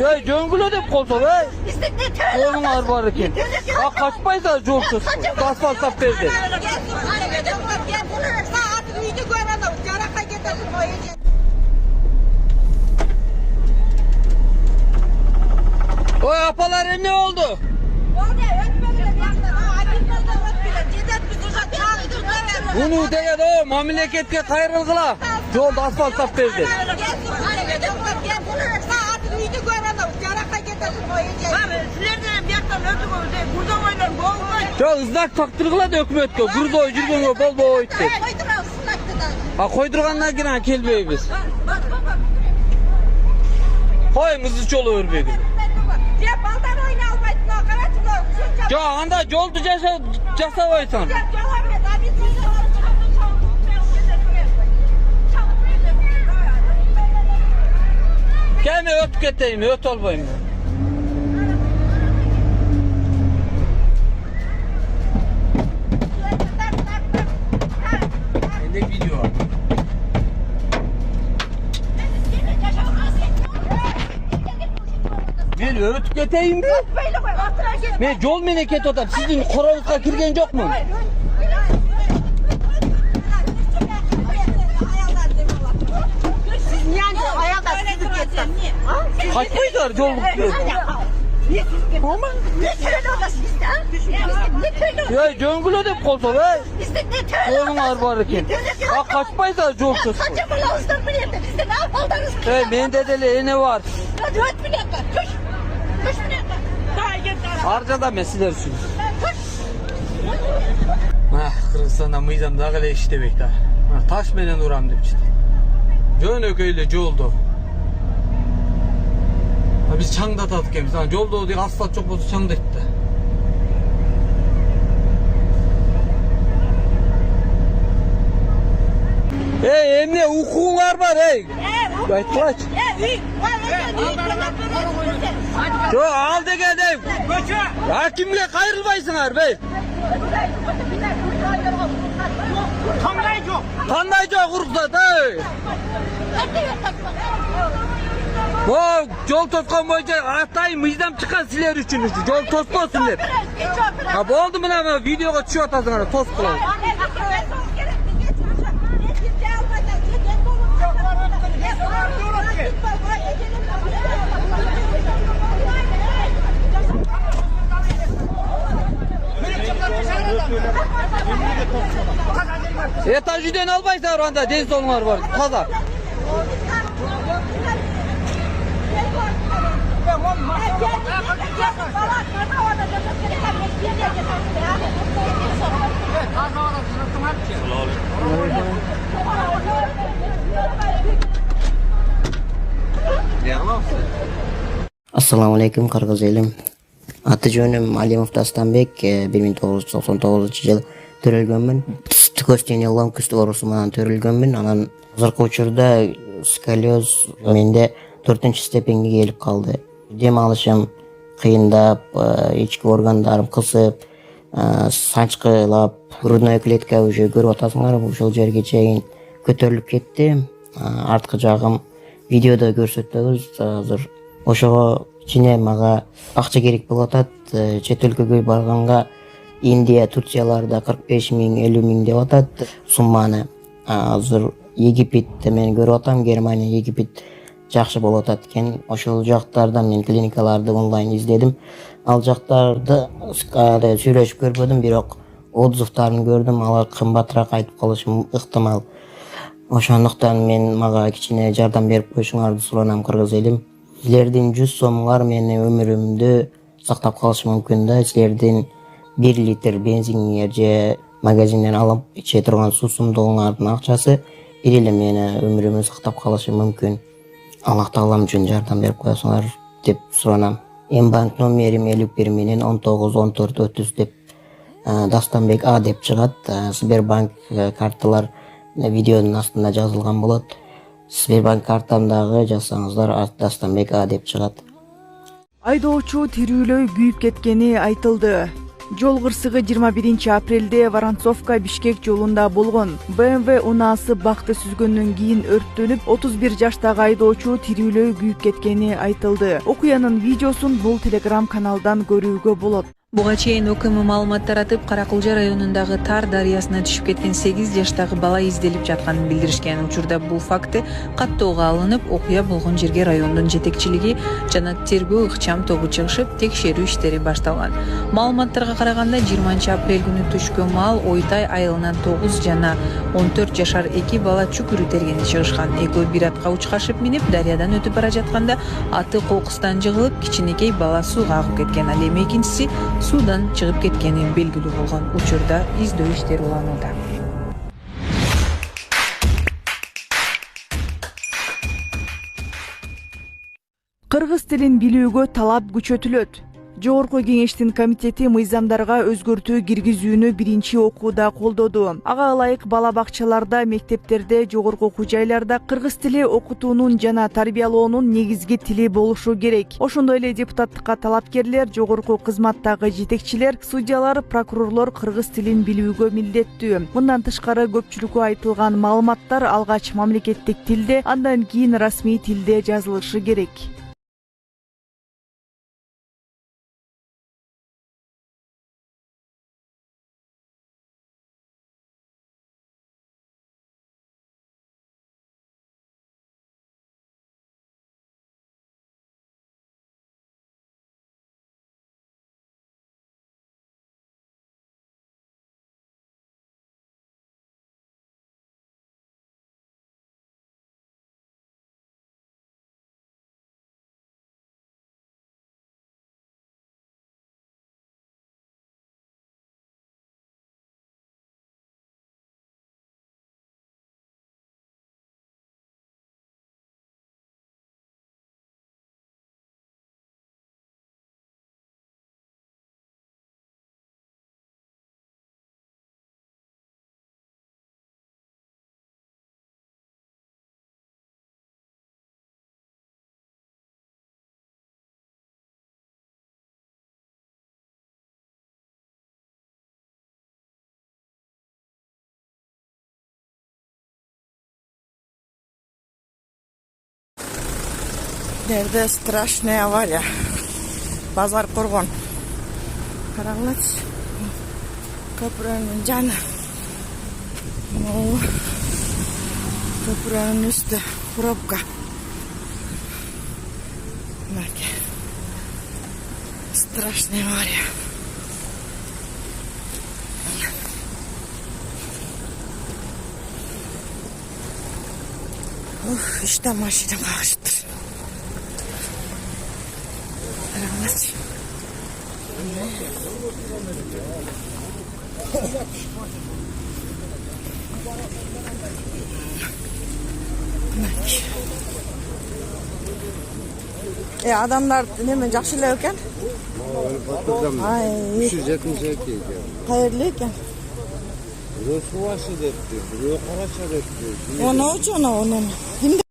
Ya jongula dep kolsa be. Onun arbar eken. Ha kaçmaysa jolsuz. Asfalt tap verdi. Oy apalar ne oldu? Bunu degede o memleketke kayrılgıla. Yolda asfalt tap verdi. Ya ızdak taktırgıla da hükümetke. Burada jirgenge bol bol oyttu. Ha koydurgandan kiran kelbeybiz. Koyumuzu çolu örbeği. Ya anda yoldu jasabeysan. Gelme öt keteyim, öt olmayayım. Ne video var? Men öt keteyim mi? Men yol meneket otam. Sizin korovuzga kirgen yok mu? Kaçmayızlar yol ya jongula dep kolsa be. Onun arbar eken. Ha kaçmayızlar yolsuz. Men dedele ne var? Arcada meseleler üçün. Kırgızstanda mıydam da gele iştebek da. Taş menen uram depçi. Jön ököyle joldu. Biz çangda tadık emiz. Jolda deyik asfalt çok bolsa çangda etdi. Hey emne ukuğuңар бар ey. Айтпачы. Yo al degedem. Hakimге кайрылбайсыңар бey. Кандай жок уруксат ey. Bu yol toskon boyunca atayın mıydam çıkan siler üçün yol toskon деп. Ha boldu mına videoga düşüp atasın toz kılan. Etajiden albaysa oranda deniz solunlar var. Kaza. Assalamu alaikum Kırgız elim. Atı jönüm Alimov Dastanbek, 1999 yıl төрөлгөнмүн. Тükөстен лом күстү оорусу менен төрөлгөнмүн. Анан азыркы учурда сколиоз менде 4-степенге келип калды. Дем алышым кыйындап, ички органдарым кысып, санчкылап, грудная клетка уже көрүп атасыңар, ушул жерге чейин көтөрүлүп кетти. Арткы жагым видеодо көрсөтөбүз. Азыр ошого ичине мага акча керек болуп атат. Чет өлкөгө барганга Индия, Турцияларда 45 миң, 50 миң деп атат сумманы. Азыр Египетти мен көрүп атам, Германия, Египет жакшы болуп атат экен. Ошол жактарда мен клиникаларды онлайн издедим. Ал жактарды сүйлөшүп көрбөдүм, бирок отзывдарын көрдүм. Алар кымбатыраак айтып калышы ыктымал. Ошондуктан мен мага кичине жардам берип коюшуңарды суранам Кыргыз элим. Силердин 100 сомуңар менин өмүрүмдү сактап калышы мүмкүн да. Силердин 1 литр бензиниңер же магазинден алып иче турган суусундугуңардын акчасы бир эле мени өмүрүмдү сактап калышы мүмкүн. Аллах таалам үчүн жардам берип коесуңар деп суранам. Банк номерим 51 менен 191430 деп Дастанбек А деп чыгат. Сбербанк карталар видеонун астында жазылган болот. Сбербанк картамдагы жазсаңыздар Дастанбек А деп чыгат. Айдоочу тирүүлөй күйүп кеткени айтылды. Жол кырсыгы 21 апрелде Воронцовка Бишкек жолунда болгон. BMW унаасы бакты сүзгөндөн кийин өрттөнүп, 31 жаштагы айдоочу тирүүлөй күйүп кеткени айтылды. Окуянын видеосун бул Telegram каналдан көрүүгө болот. Буга чейин ОКМ маалымат таратып, Каракылжа районундагы Тар дарыясына түшүп кеткен 8 жаштагы бала изделип жатканын билдиришкен. Учурда бул факты каттоого алынып, окуя болгон жерге райондун жетекчилиги жана тергөө ыкчам тобу чыгышып, текшерүү иштери башталган. Маалыматтарга караганда 20 апрель күнү түшкөн маал Ойтай айылынан 9 жана 14 жашар 2 бала чүкүрү тергени чыгышкан. Экөө бир атка учкашып минип, дарыядан өтүп бара жатканда аты кокустан жыгылып, кичинекей бала сууга агып кеткен. Ал эми экинчиси суудан чыгып кеткени белгилүү болгон. Учурда издөө иштери уланууда. Кыргыз тилин билүүгө талап күчөтүлөт. Жогорку кеңештин комитети мыйзамдарга өзгөртүү киргизүүнү биринчи окууда колдоду. Ага ылайык бала бакчаларда, мектептерде, жогорку окуу жайларда кыргыз тили окутуунун жана тарбиялоонун негизги тили болушу керек. Ошондой эле депутаттыкка талапкерлер, жогорку кызматтагы жетекчилер, судьялар, прокурорлор кыргыз тилин билүүгө милдеттүү. Мындан тышкары көпчүлүккө айтылган маалыматтар алгач мамлекеттик тилде, андан кийин расмий тилде жазылышы керек. Nerede страшная авария. Базар Коргон. Караңлачы. Köprünün canı. Köprünün üstü. Пробка. Страшная авария. İşte машина bağıştır. Караңлачы. Adamlar hemen жақсы эле экен. Ай, 372 ekan. Кайырлуу экен. Бирөө суу ашы депти, бирөө карача депти. Оны